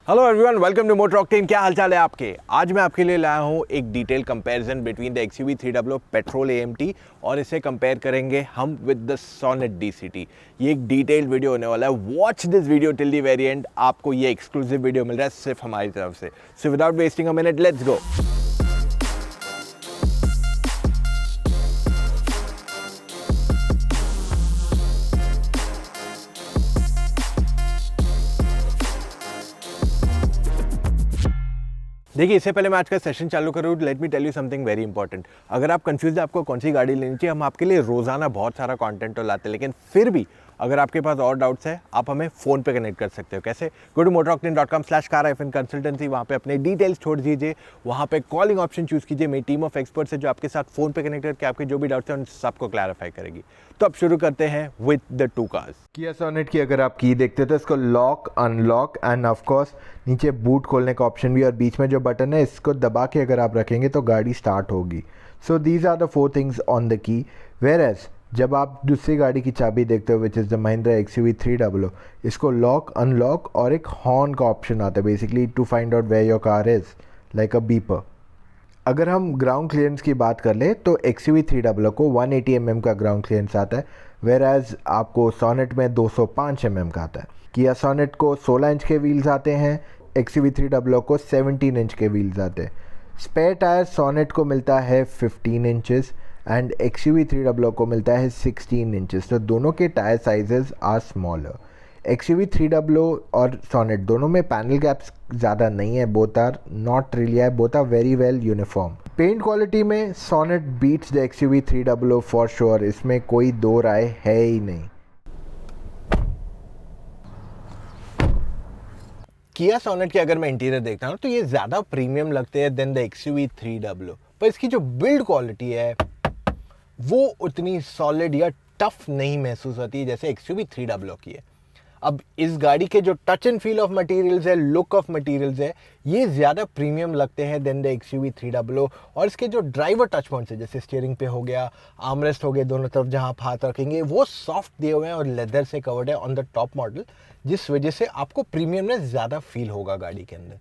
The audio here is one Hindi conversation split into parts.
Hello everyone, welcome to Motor Octane. क्या हालचाल है आपके? आज मैं आपके लिए लाया हूँ एक detail comparison between the XUV 300 petrol AMT और इसे कंपेयर करेंगे हम विद द सोनेट DCT। ये एक डिटेल्ड वीडियो होने वाला है। Watch this video till the very and. आपको ये एक्सक्लूसिव वीडियो मिल रहा है सिर्फ हमारी तरफ से। So without wasting a minute, let's go. देखिए, इससे पहले मैं आज का सेशन चालू करूँ, let me tell you something very important. अगर आप कंफ्यूज है आपको कौन सी गाड़ी लेनी चाहिए, हम आपके लिए रोजाना बहुत सारा कंटेंट तो लाते हैं, लेकिन फिर भी अगर आपके पास और डाउट्स है आप हमें फ़ोन पे कनेक्ट कर सकते हो। कैसे? Go to motoroctane.com/car-consultancy। वहाँ पे अपने डिटेल्स छोड़ दीजिए, वहाँ पे कॉलिंग ऑप्शन चूज़ कीजिए। मेरी टीम ऑफ एक्सपर्ट्स है जो आपके साथ फ़ोन पे कनेक्ट करके आपके जो भी डाउट्स हैं उन सबको क्लैरिफाई करेगी। तो अब शुरू करते हैं विद द टू कार्स। किया सोनेट की अगर आप की देखते हो तो इसको lock, unlock end of course नीचे बूट खोलने का ऑप्शन भी, और बीच में जो बटन है इसको दबा के अगर आप रखेंगे तो गाड़ी स्टार्ट होगी। So these are the 4 things on the key. Whereas जब आप दूसरी गाड़ी की चाबी देखते हो which is the Mahindra XUV 300, इसको लॉक, अनलॉक और एक हॉर्न का ऑप्शन आता है, basically to find out where your car is, like a beeper. अगर हम ग्राउंड क्लियरेंस की बात कर ले तो XUV 300 को 180 mm का ग्राउंड क्लियरेंस आता है, वेयर एज आपको सोनेट में 205 mm का आता है। किया सोनेट को 16 इंच के व्हील्स आते हैं, XUV 300 को 17 इंच के व्हील्स आते हैं। स्पेयर टायर सोनेट को मिलता है 15 इंचेस एंड XUV 300 को मिलता है 16 इंचेस, तो दोनों के tyre sizes are smaller. XUV 300 और सोनेट दोनों में पैनल गैप्स ज़्यादा नहीं है, बोथ आर नॉट रियली है, both are very well uniform. Paint quality में Sonet beats the XUV 300 for sure, इसमें कोई दो राय है ही नहीं। किया सोनेट के अगर मैं इंटीरियर देखता हूँ तो ये ज़्यादा प्रीमियम लगते हैं देन द XUV 300, पर इसकी जो बिल्ड क्वालिटी है वो उतनी सॉलिड या टफ नहीं महसूस होती है जैसे XUV 300 की है। अब इस गाड़ी के जो touch and feel of materials है, लुक ऑफ मटेरियल्स है, ये ज़्यादा प्रीमियम लगते हैं देन द XUV 300। और इसके जो ड्राइवर टच पॉइंट्स है, जैसे स्टीयरिंग पे हो गया, आर्मरेस्ट हो गए दोनों तरफ जहाँ आप हाथ रखेंगे, वो सॉफ्ट दिए हुए हैं और लेदर से कवर्ड है ऑन द टॉप मॉडल, जिस वजह से आपको प्रीमियमनेस ज़्यादा फील होगा गाड़ी के अंदर।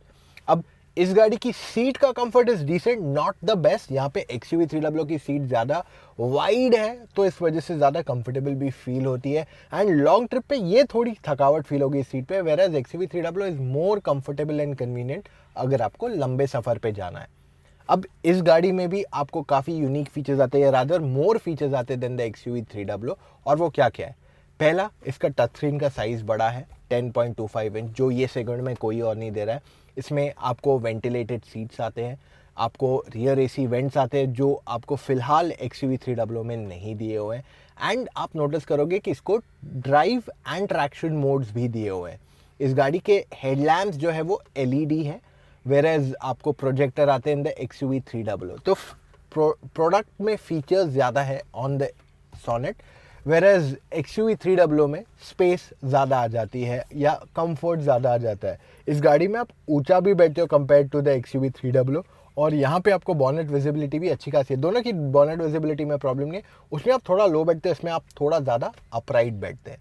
अब इस गाड़ी की सीट का comfort is decent, not the best. यहाँ पे XUV 300 की सीट ज़्यादा वाइड है तो इस वजह से ज़्यादा कंफर्टेबल भी फील होती है, एंड लॉन्ग ट्रिप पे ये थोड़ी थकावट फील होगी इस सीट पे, whereas XUV 300 is more comfortable and convenient अगर आपको लंबे सफ़र पे जाना है। अब इस गाड़ी में भी आपको काफ़ी यूनिक फीचर्स आते हैं, रादर मोर फीचर्स आते हैं देन द XUV 300। और वो क्या क्या है? पहला, इसका टच स्क्रीन का साइज़ बड़ा है, 10.25 इंच, जो ये सेगमेंट में कोई और नहीं दे रहा है। इसमें आपको वेंटिलेटेड सीट्स आते हैं, आपको रियर AC वेंट्स आते हैं जो आपको फ़िलहाल XUV 300 में नहीं दिए हुए हैं, एंड आप नोटिस करोगे कि इसको ड्राइव एंड ट्रैक्शन मोड्स भी दिए हुए हैं। इस गाड़ी के हेडलैम्प्स जो है वो LED है, वेयर एज आपको प्रोजेक्टर आते हैं इन द XUV 300। तो प्रोडक्ट में फीचर्स ज़्यादा है on the Sonet, whereas XUV 300 में स्पेस ज़्यादा आ जाती है या कंफर्ट ज़्यादा आ जाता है। इस गाड़ी में आप ऊंचा भी बैठते हो कंपेयर टू द XUV 300, और यहाँ पे आपको बॉनेट विजिबिलिटी भी अच्छी खासी है। दोनों की बॉनेट विजिबिलिटी में प्रॉब्लम नहीं है, उसमें आप थोड़ा लो बैठते हैं, इसमें आप थोड़ा ज़्यादा अपराइट बैठते हैं।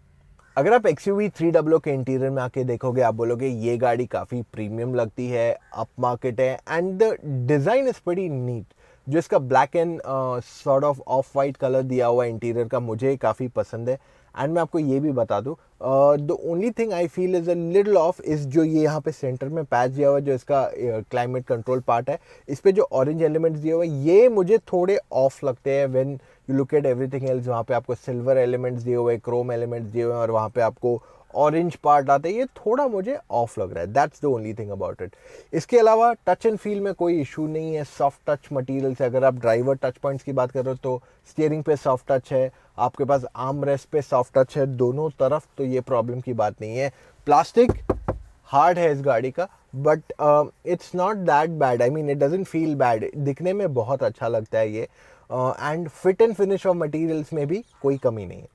अगर आप XUV 300 के इंटीरियर में आके देखोगे, आप बोलोगे ये गाड़ी काफ़ी प्रीमियम लगती है, अप मार्केट है, and the design is pretty neat. जो इसका black and sort of off white colour दिया हुआ इंटीरियर का मुझे काफ़ी पसंद है। एंड मैं आपको ये भी बता दूँ, the only thing I feel is a little of इस जो ये यहाँ पे सेंटर में पैच दिया हुआ है, जो इसका क्लाइमेट कंट्रोल पार्ट है, इस पे जो ऑरेंज एलिमेंट्स दिए हुए हैं ये मुझे थोड़े ऑफ लगते हैं when you look at everything else. वहाँ पे आपको सिल्वर एलिमेंट्स दिए हुए हैं, क्रोम एलिमेंट्स दिए हुए हैं, और वहाँ पे आपको ऑरेंज पार्ट आता है, ये थोड़ा मुझे ऑफ लग रहा है। That's the only thing about it. इसके अलावा टच एंड फील में कोई इशू नहीं है, सॉफ्ट टच मटेरियल से। अगर आप ड्राइवर टच पॉइंट्स की बात कर रहे हो तो स्टीयरिंग पे सॉफ्ट टच है, आपके पास आर्म रेस्ट पे सॉफ्ट टच है दोनों तरफ, तो ये प्रॉब्लम की बात नहीं है। प्लास्टिक हार्ड है इस गाड़ी का, but it's not that bad, I mean it doesn't feel bad, दिखने में बहुत अच्छा लगता है ये, and fit and finish off materials में भी कोई कमी नहीं है।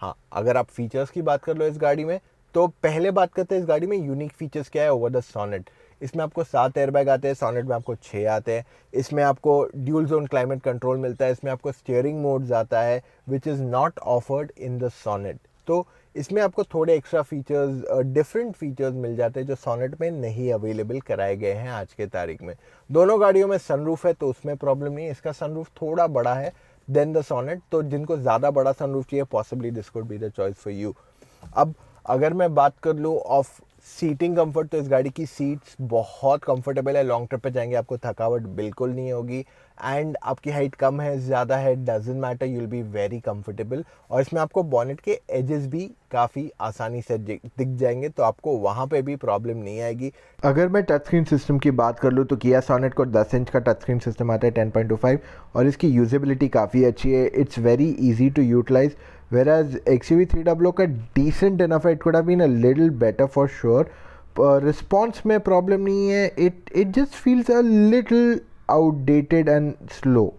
हाँ, अगर आप फीचर्स की बात कर लो इस गाड़ी में, तो पहले बात करते हैं इस गाड़ी में यूनिक फीचर्स क्या है ओवर द सोनेट। इसमें आपको 7 एयरबैग आते हैं, सोनेट में आपको 6 आते हैं। इसमें आपको ड्यूल जोन क्लाइमेट कंट्रोल मिलता है, इसमें आपको स्टीयरिंग मोड्स आता है which is not offered in the Sonet. तो इसमें आपको थोड़े एक्स्ट्रा फीचर्स, डिफरेंट फीचर्स मिल जाते हैं जो सोनेट में नहीं अवेलेबल कराए गए हैं आज के तारीख में। दोनों गाड़ियों में सनरूफ है तो उसमें प्रॉब्लम नहीं है, इसका सनरूफ थोड़ा बड़ा है देन द सोनेट, तो जिनको ज़्यादा बड़ा सनरूफ चाहिए possibly this could be the choice for you. अब अगर मैं बात कर लूँ ऑफ सीटिंग कंफर्ट, तो इस गाड़ी की सीट्स बहुत कंफर्टेबल है। लॉन्ग ट्रिप पे जाएंगे आपको थकावट बिल्कुल नहीं होगी, एंड आपकी हाइट कम है ज़्यादा है doesn't matter, you will be very comfortable. और इसमें आपको बॉनेट के एजेस भी काफ़ी आसानी से दिख जाएंगे, तो आपको वहाँ पे भी प्रॉब्लम नहीं आएगी। अगर मैं टच स्क्रीन सिस्टम की बात कर लूँ तो किया सोनेट को 10 इंच का टच स्क्रीन सिस्टम आता है 10.25, और इसकी यूजेबिलिटी काफ़ी अच्छी है। It's very easy to utilise, whereas XUV300 का decent enough है, it could have been a little better for sure. Response में problem नहीं है, it just feels a little outdated and slow.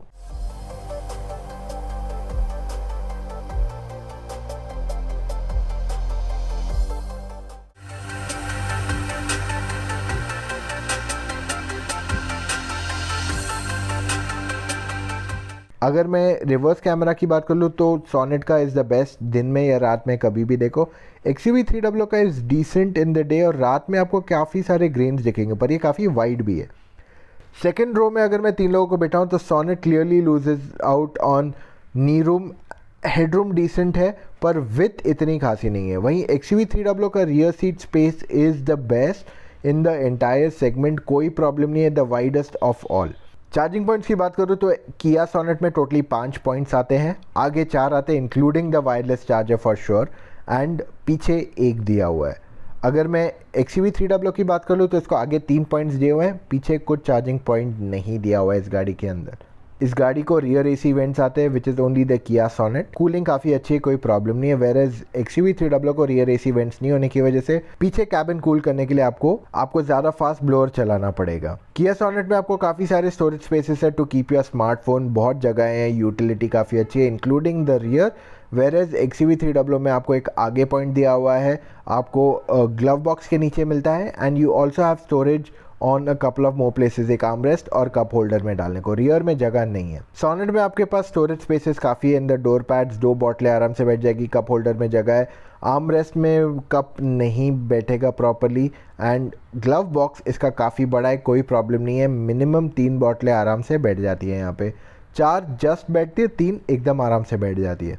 अगर मैं रिवर्स कैमरा की बात कर लूँ तो सोनेट का इज़ द बेस्ट, दिन में या रात में कभी भी देखो। XUV300 का is decent in the day, और रात में आपको काफ़ी सारे ग्रेन्स दिखेंगे, पर ये काफ़ी वाइड भी है। सेकेंड रो में अगर मैं 3 लोगों को बैठाऊँ तो Sonet clearly loses out on knee room. Headroom decent है पर विथ इतनी खासी नहीं है। वहीं XUV300 का rear seat space is the best in the entire segment, कोई प्रॉब्लम नहीं है, the widest of all. Charging points की बात करूँ तो किया सोनेट में टोटली 5 पॉइंट्स आते हैं, आगे 4 आते हैं including the wireless charger for sure, and पीछे 1 दिया हुआ है। अगर मैं XUV300 की बात कर लूँ तो इसको आगे 3 पॉइंट्स दिए हुए हैं, पीछे कुछ चार्जिंग पॉइंट नहीं दिया हुआ है इस गाड़ी के अंदर। इस गाड़ी को रियर AC वेंट्स आते हैं विच इज़ ओनली द किया सोनेट। कूलिंग काफ़ी अच्छी है, कोई प्रॉब्लम नहीं है, वेयरएज XUV300 को रियर AC वेंट्स नहीं होने की वजह से पीछे कैबिन कूल करने के लिए आपको ज़्यादा फास्ट ब्लोअर चलाना पड़ेगा। किया सोनेट में आपको काफ़ी सारे स्टोरेज स्पेसेस है टू कीप योर स्मार्टफोन, बहुत जगह है, यूटिलिटी काफ़ी अच्छी है including the rear. Whereas XUV300 में आपको एक आगे पॉइंट दिया हुआ है, आपको ग्लव बॉक्स के नीचे मिलता है, and you also have storage on a couple of more places, एक आर्मरेस्ट और कप होल्डर में डालने को। रियर में जगह नहीं है। सोनेट में आपके पास स्टोरेज स्पेसेस काफ़ी है, इन द डोर पैड्स 2 बॉटलें आराम से बैठ जाएगी, कप होल्डर में जगह है, आर्मरेस्ट में कप नहीं बैठेगा प्रॉपरली, एंड ग्लव बॉक्स इसका काफ़ी बड़ा है, कोई प्रॉब्लम नहीं है, मिनिमम 3 बॉटलें आराम से बैठ जाती है यहाँ पे, 4 जस्ट बैठती है, 3 एकदम आराम से बैठ जाती है।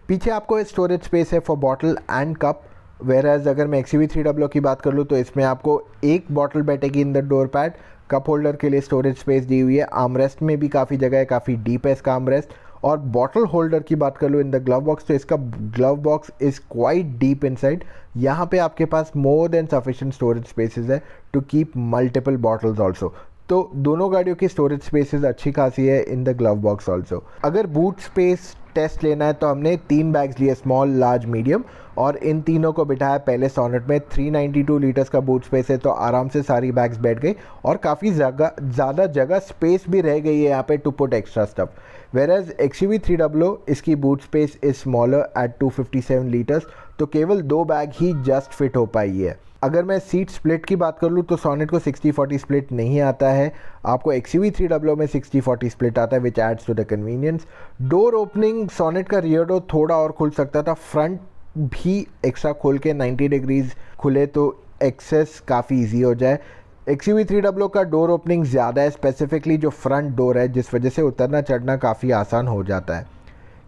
पीछे आपको स्टोरेज स्पेस है for bottle and cup, whereas अगर मैं XUV300 की बात कर लूँ तो इसमें आपको 1 बॉटल बैठेगी in the door pad, cup holder के लिए स्टोरेज स्पेस दी हुई है, आर्मरेस्ट में भी काफ़ी जगह है, काफ़ी डीप है इसका आर्मरेस्ट। और बॉटल होल्डर की बात कर लो इन द ग्लव बॉक्स, तो इसका glove box is quite deep inside, यहाँ पे आपके पास more than sufficient storage spaces है to keep multiple bottles also. तो दोनों गाड़ियों की स्टोरेज स्पेसेस अच्छी खासी है in the glove box also. अगर बूट स्पेस टेस्ट लेना है तो हमने 3 बैग्स लिए, स्मॉल, लार्ज, मीडियम, और इन तीनों को बिठाया पहले सोनेट में। 392 लीटर्स का बूट स्पेस है, तो आराम से सारी बैग्स बैठ गई और काफ़ी ज़्यादा जगह स्पेस भी रह गई है यहाँ पे to put extra stuff. Whereas XUV300 इसकी boot space is smaller at 257 litres, तो केवल 2 बैग ही जस्ट फिट हो पाई है। अगर मैं सीट स्प्लिट की बात कर लूँ तो सोनेट को 60-40 स्प्लिट नहीं आता है, आपको XUV300 में 60-40 स्प्लिट आता है which aids to the convenience. Door opening Sonet का रियर डोर थोड़ा और खुल सकता था, फ्रंट भी एक्स्ट्रा खोल के 90 डिग्रीज खुले तो एक्सेस काफ़ी ईजी हो जाए। XUV300 का डोर ओपनिंग ज़्यादा है, स्पेसिफिकली जो फ्रंट डोर है, जिस वजह से उतरना चढ़ना काफ़ी आसान हो जाता है।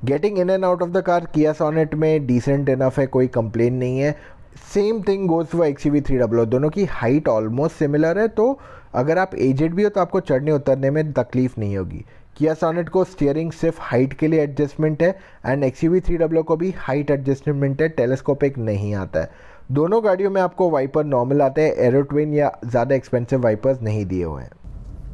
Getting in and out of the car किया सोनेट में डिसेंट इनफ है, कोई कंप्लेन नहीं है। Same thing goes for XUV300, दोनों की हाइट ऑलमोस्ट सिमिलर है, तो अगर आप एजेड भी हो तो आपको चढ़ने उतरने में तकलीफ नहीं होगी। किया सोनेट को स्टीयरिंग सिर्फ हाइट के लिए एडजस्टमेंट है, एंड XUV300 को भी हाइट एडजस्टमेंट है, टेलीस्कोपिक नहीं आता है। दोनों गाड़ियों में आपको वाइपर नॉर्मल आते हैं, एरो ट्विन या ज़्यादा एक्सपेंसिव वाइपर्स नहीं दिए हुए हैं।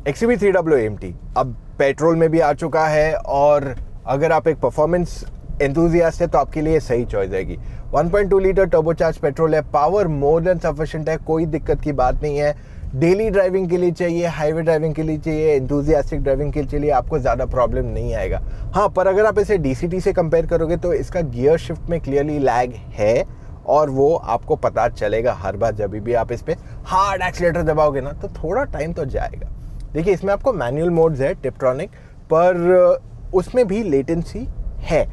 XUV300 AMT अब पेट्रोल में भी आ चुका है, और अगर आप एक परफॉर्मेंस एंथुजियास्ट है तो आपके लिए सही चॉइस आएगी। 1.2 लीटर टर्बोचार्ज पेट्रोल है, पावर मोर देन सफिशिएंट है, कोई दिक्कत की बात नहीं है। डेली ड्राइविंग के लिए चाहिए, हाईवे ड्राइविंग के लिए चाहिए, एंथुजियास्टिक ड्राइविंग के लिए आपको ज़्यादा प्रॉब्लम नहीं आएगा। हाँ, पर अगर आप इसे DCT से कंपेयर करोगे तो इसका गियर शिफ्ट में क्लियरली लैग है, और वो आपको पता चलेगा हर बार जब भी आप इस पर हार्ड एक्सीलेटर दबाओगे ना, तो थोड़ा टाइम तो जाएगा। देखिए, इसमें आपको मैनुअल मोड्स है टिपट्रॉनिक, पर उसमें भी लेटेंसी है,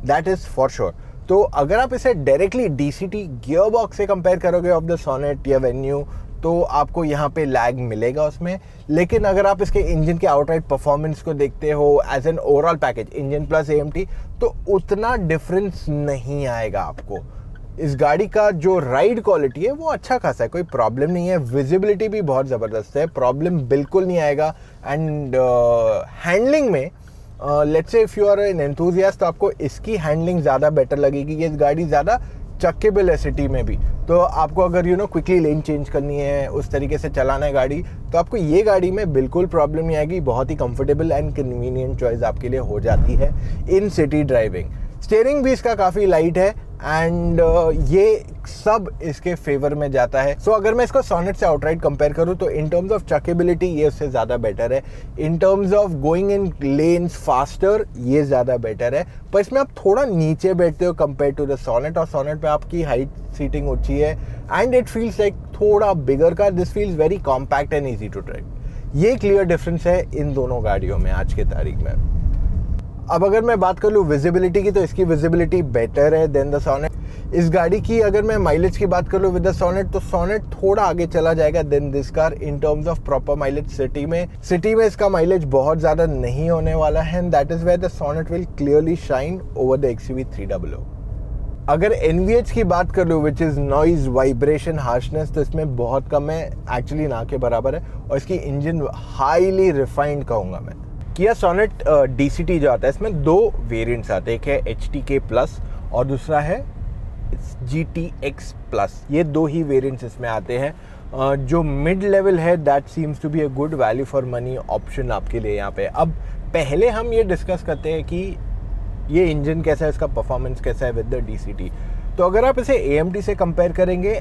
दैट इज़ फॉर श्योर। तो अगर आप इसे डायरेक्टली डीसीटी गियर बॉक्स से कंपेयर करोगे ऑफ द सोनेट या वेन्यू तो आपको यहाँ पे लैग मिलेगा उसमें। लेकिन अगर आप इसके इंजन के आउटराइट परफॉर्मेंस को देखते हो as an overall package engine plus AMT, तो उतना डिफरेंस नहीं आएगा आपको। इस गाड़ी का जो राइड क्वालिटी है वो अच्छा खासा है, कोई प्रॉब्लम नहीं है। विजिबिलिटी भी बहुत ज़बरदस्त है, प्रॉब्लम बिल्कुल नहीं आएगा। एंड हैंडलिंग में let's say if you are an enthusiast तो आपको इसकी हैंडलिंग ज़्यादा बेटर लगेगी। ये गाड़ी ज़्यादा चक्केबल है सिटी में भी, तो आपको अगर क्विकली लेन चेंज करनी है, उस तरीके से चलाना है गाड़ी, तो आपको ये गाड़ी में बिल्कुल प्रॉब्लम नहीं आएगी। बहुत ही कंफर्टेबल एंड कन्वीनियंट चॉइस आपके लिए हो जाती है इन सिटी ड्राइविंग। स्टीयरिंग भी इसका काफ़ी लाइट है एंड ये सब इसके फेवर में जाता है। सो अगर मैं इसको सोनेट से आउटराइट कंपेयर करूँ तो इन टर्म्स ऑफ चकेबिलिटी ये उससे ज़्यादा बेटर है। In terms of going in lens faster ये ज़्यादा बेटर है, पर इसमें आप थोड़ा नीचे बैठते हो कंपेयर टू द सोनेट, और सोनेट पे आपकी हाइट सीटिंग ऊंची है एंड इट फील्स लाइक थोड़ा bigger car. This feels very compact and easy to drive. ये क्लियर डिफरेंस है इन दोनों गाड़ियों में आज के तारीख में। अब अगर मैं बात कर लूँ विजिबिलिटी की, तो इसकी विजिबिलिटी बेटर है देन द सोनेट। इस गाड़ी की अगर मैं माइलेज की बात कर लूँ विद द सोनेट, तो सोनेट थोड़ा आगे चला जाएगा then this car in terms of proper mileage. City में इसका माइलेज बहुत ज़्यादा नहीं होने वाला है and that is where the Sonet will clearly shine over the XUV 300। अगर NVH की बात कर लूँ which is noise vibration harshness, तो इसमें बहुत कम है, एक्चुअली ना के बराबर है। और इसकी इंजन हाईली रिफाइंड कहूँगा मैं। किया सोनेट DCT जो आता है इसमें दो वेरिएंट्स आते हैं, एक है HTK प्लस और दूसरा है GTX प्लस। ये दो ही वेरिएंट्स इसमें आते हैं। जो मिड लेवल है that seems to be a good value for money option आपके लिए यहाँ पे। अब पहले हम ये डिस्कस करते हैं कि ये इंजन कैसा है, इसका परफॉर्मेंस कैसा है विद द DCT। तो अगर आप इसे AMT से कंपेयर करेंगे,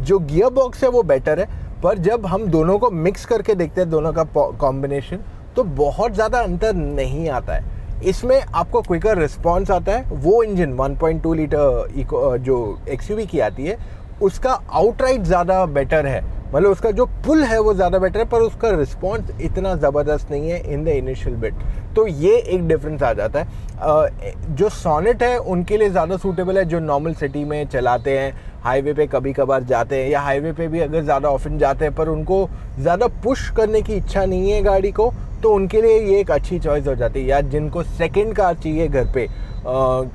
जो गियर बॉक्स है वो बेटर है, पर जब हम दोनों को मिक्स करके देखते हैं दोनों का कॉम्बिनेशन, तो बहुत ज़्यादा अंतर नहीं आता है। इसमें आपको क्विकर रिस्पॉन्स आता है। वो इंजन 1.2 लीटर जो XUV की आती है उसका आउटराइट ज़्यादा बेटर है, मतलब उसका जो पुल है वो ज़्यादा बेटर है, पर उसका रिस्पॉन्स इतना ज़बरदस्त नहीं है इन द इनिशियल बिट। तो ये एक डिफरेंस आ जाता है। जो सोनेट है उनके लिए ज़्यादा सूटेबल है, जो नॉर्मल सिटी में चलाते हैं, हाईवे पे कभी कभार जाते हैं, या हाईवे पे भी अगर ज़्यादा ऑफन जाते हैं पर उनको ज़्यादा पुश करने की इच्छा नहीं है गाड़ी को, तो उनके लिए ये एक अच्छी चॉइस हो जाती है। या जिनको सेकंड कार चाहिए घर पे,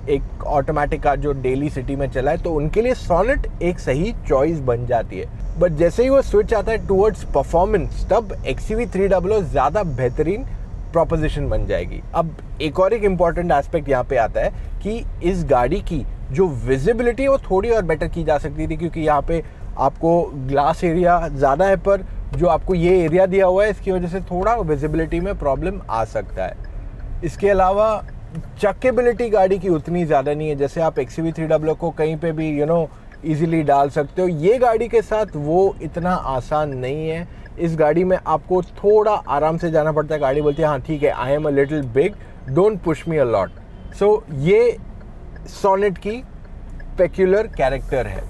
एक ऑटोमेटिक कार जो डेली सिटी में चलाए, तो उनके लिए सोनेट एक सही चॉइस बन जाती है। बट जैसे ही वो स्विच आता है टूवर्ड्स परफॉर्मेंस, तब XUV 300 ज़्यादा बेहतरीन प्रोपोजिशन बन जाएगी। अब एक और एक इम्पॉर्टेंट एस्पेक्ट यहाँ पे आता है कि इस गाड़ी की जो विजिबिलिटी है वो थोड़ी और बेटर की जा सकती थी, क्योंकि यहाँ पे आपको ग्लास एरिया ज़्यादा है, पर जो आपको ये एरिया दिया हुआ है इसकी वजह से थोड़ा विजिबिलिटी में प्रॉब्लम आ सकता है। इसके अलावा चकेबिलिटी गाड़ी की उतनी ज़्यादा नहीं है, जैसे आप XUV 300 को कहीं पे भी इजीली डाल सकते हो, ये गाड़ी के साथ वो इतना आसान नहीं है। इस गाड़ी में आपको थोड़ा आराम से जाना पड़ता है। गाड़ी बोलती है हाँ ठीक है, I am a little big, don't push me a lot. So ये सोनेट की पेक्यूलर कैरेक्टर है।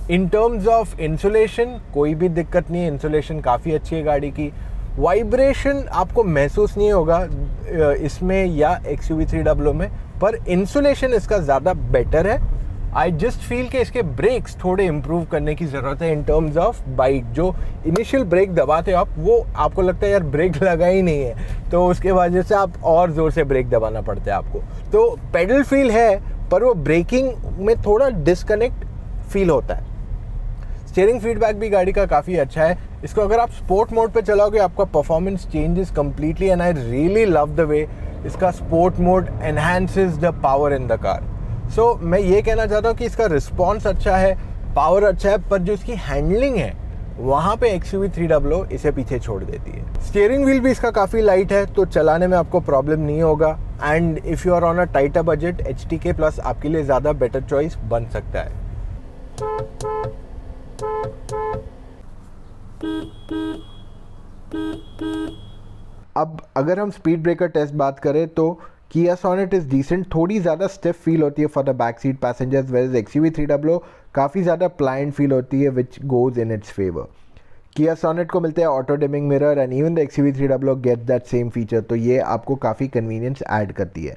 इन टर्म्स ऑफ इंसुलेशन कोई भी दिक्कत नहीं है, इंसुलेशन काफ़ी अच्छी है गाड़ी की। वाइब्रेशन आपको महसूस नहीं होगा इसमें या XUV 300 में, पर इंसुलेशन इसका ज़्यादा बेटर है। आई जस्ट फील कि इसके ब्रेक्स थोड़े इम्प्रूव करने की ज़रूरत है इन टर्म्स ऑफ बाइट। जो इनिशियल ब्रेक दबाते हो आप, वो आपको लगता है यार ब्रेक लगा ही नहीं है, तो उसके वजह से आप और ज़ोर से ब्रेक दबाना पड़ता है आपको। तो पेडल फील है, पर वो ब्रेकिंग में थोड़ा डिस्कनेक्ट फील होता है। स्टीयरिंग फीडबैक भी गाड़ी का काफ़ी अच्छा है। इसको अगर आप स्पोर्ट मोड पे चलाओगे आपका performance changes completely, and I really love the way इसका sport mode enhances the power in the car. So मैं ये कहना चाहता हूँ कि इसका रिस्पॉन्स अच्छा है, पावर अच्छा है, पर जो इसकी हैंडलिंग है वहाँ पे XUV 300 इसे पीछे छोड़ देती है। स्टीयरिंग व्हील भी इसका काफ़ी लाइट है, तो चलाने में आपको प्रॉब्लम नहीं होगा। And if you are on a tighter budget, HTK plus आपके लिए ज़्यादा बेटर चॉइस बन सकता है। अब अगर हम स्पीड ब्रेकर टेस्ट बात करें तो Kia Sonet इज़ डिसेंट, थोड़ी ज़्यादा स्टिफ फील होती है for the back seat passengers, where XUV 300 काफ़ी ज़्यादा प्लाइंट फील होती है, which goes in its favour. Kia Sonet को मिलते हैं auto dimming mirror and even the XUV 300 get that same feature, तो ये आपको काफ़ी कन्वीनियंस ऐड करती है।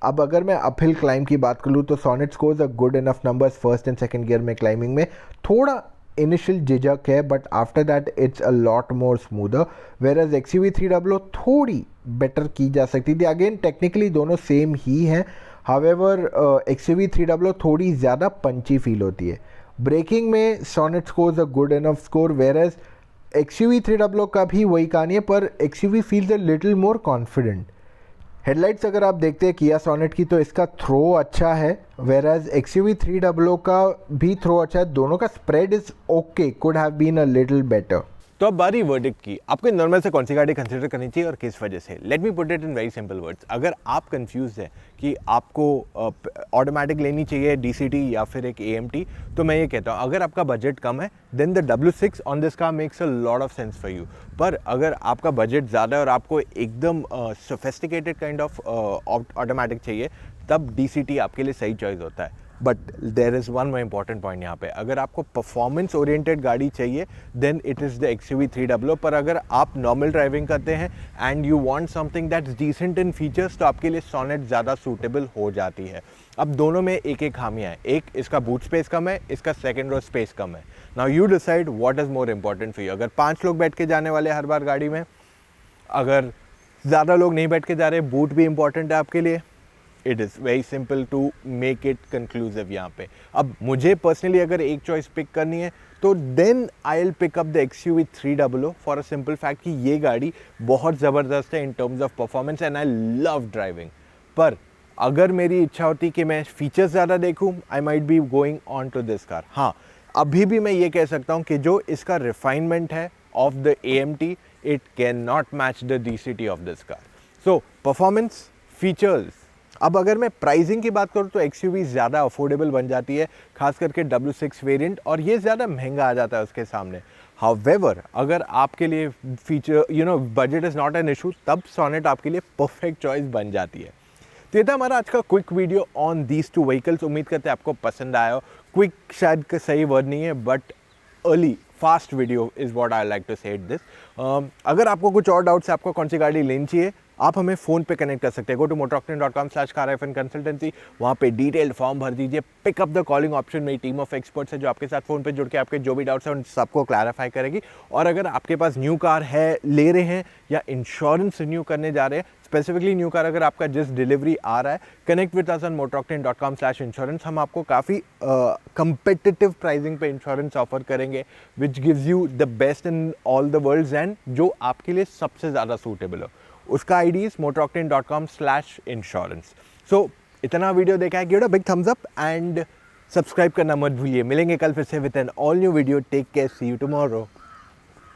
अब अगर मैं अपहिल क्लाइंब की बात करूँ तो Sonet scores a good enough numbers first and second gear में क्लाइंबिंग में। थोड़ा इनिशियल झिझक है but after that it's a lot more smoother, whereas XUV300 थोड़ी बेटर की जा सकती थी। अगेन टेक्निकली दोनों सेम ही हैं, हावेवर XUV300 थोड़ी ज़्यादा पंची फील होती है। ब्रेकिंग में Sonet scores a good enough score, whereas XUV300 का भी वही कहानी है, पर XUV feels a little more confident. Headlights अगर आप देखते हैं किया सोनेट की तो इसका थ्रो अच्छा है, वेयर एज XUV300 का भी थ्रो अच्छा है। दोनों का spread is okay, could have been a little better. तो अब बारी वर्डिक्ट की, आपको इन नॉर्मल से कौन सी गाड़ी कंसिडर करनी चाहिए और किस वजह से। Let me put it in very simple words. अगर आप कंफ्यूज हैं कि आपको ऑटोमेटिक लेनी चाहिए DCT या फिर एक AMT, तो मैं ये कहता हूँ अगर आपका बजट कम है then the W6 on this car makes a lot of sense for you. पर अगर आपका बजट ज़्यादा है और आपको एकदम सोफिस्टिकेटेड काइंड ऑफ ऑटोमेटिक चाहिए, तब DCT आपके लिए सही चॉइस होता है। But there is one more important point यहाँ पे, अगर आपको परफॉर्मेंस ओरिएंटेड गाड़ी चाहिए then it is the XUV300। पर अगर आप नॉर्मल ड्राइविंग करते हैं and you want something that's decent in features, तो आपके लिए सोनेट ज़्यादा सूटेबल हो जाती है। अब दोनों में एक एक खामियाँ हैं, एक इसका बूट स्पेस कम है, इसका सेकेंड रो स्पेस कम है। Now you decide what is more important for you. अगर 5 लोग बैठ के जाने वाले हर बार गाड़ी में, अगर ज़्यादा लोग नहीं बैठ के जा रहे, बूट भी इंपॉर्टेंट है आपके लिए, it is very simple to make it conclusive यहाँ पे। अब मुझे पर्सनली अगर एक चॉइस पिक करनी है तो then I will pick up the XUV300 for a simple fact कि ये गाड़ी बहुत ज़बरदस्त है in terms of performance and I love driving. पर अगर मेरी इच्छा होती कि मैं फीचर्स ज़्यादा देखूँ, I might be going on to this car. हाँ, अभी भी मैं ये कह सकता हूँ कि जो इसका रिफाइनमेंट है of the AMT, it can not match the DCT of this car. So performance, features. अब अगर मैं प्राइसिंग की बात करूँ तो XUV ज़्यादा अफोर्डेबल बन जाती है, खास करके W6 वेरिएंट, और ये ज़्यादा महंगा आ जाता है उसके सामने। हाउएवर अगर आपके लिए feature budget is not an issue, तब सोनेट आपके लिए परफेक्ट चॉइस बन जाती है। तो ये था हमारा आज का quick video on these two vehicles. उम्मीद करते हैं आपको पसंद आया हो। क्विक शायद का सही वर्ड नहीं है, but early fast video is what I like to say it this. अगर आपको कुछ और डाउट्स है, आपको कौन सी गाड़ी लेनी चाहिए, आप हमें फ़ोन पे कनेक्ट कर सकते हैं। गो टू motoroctane.com/car-consultancy, वहाँ पे डिटेल्ड फॉर्म भर दीजिए, पिकअप द कॉलिंग ऑप्शन। मेरी टीम ऑफ एक्सपर्ट्स है जो आपके साथ फ़ोन पे जुड़ के आपके जो भी डाउट्स हैं उन सबको क्लैरिफाई करेगी। और अगर आपके पास न्यू कार है, ले रहे हैं, या इंश्योरेंस रिन्यू करने जा रहे हैं, स्पेसिफिकली न्यू कार अगर आपका जिस डिलीवरी आ रहा है, connect with us on motoroctane.com/insurance। हम आपको काफ़ी कंपेटिटिव प्राइसिंग पे इंश्योरेंस ऑफर करेंगे which gives you the best in all the worlds and जो आपके लिए सबसे ज़्यादा सूटेबल हो। उसका ID इज motoroctane.com/insurance। सो इतना वीडियो देखा है, give a big thumbs up and subscribe करना मत भूलिए। मिलेंगे कल फिर से with an all new video. Take care, see you tomorrow.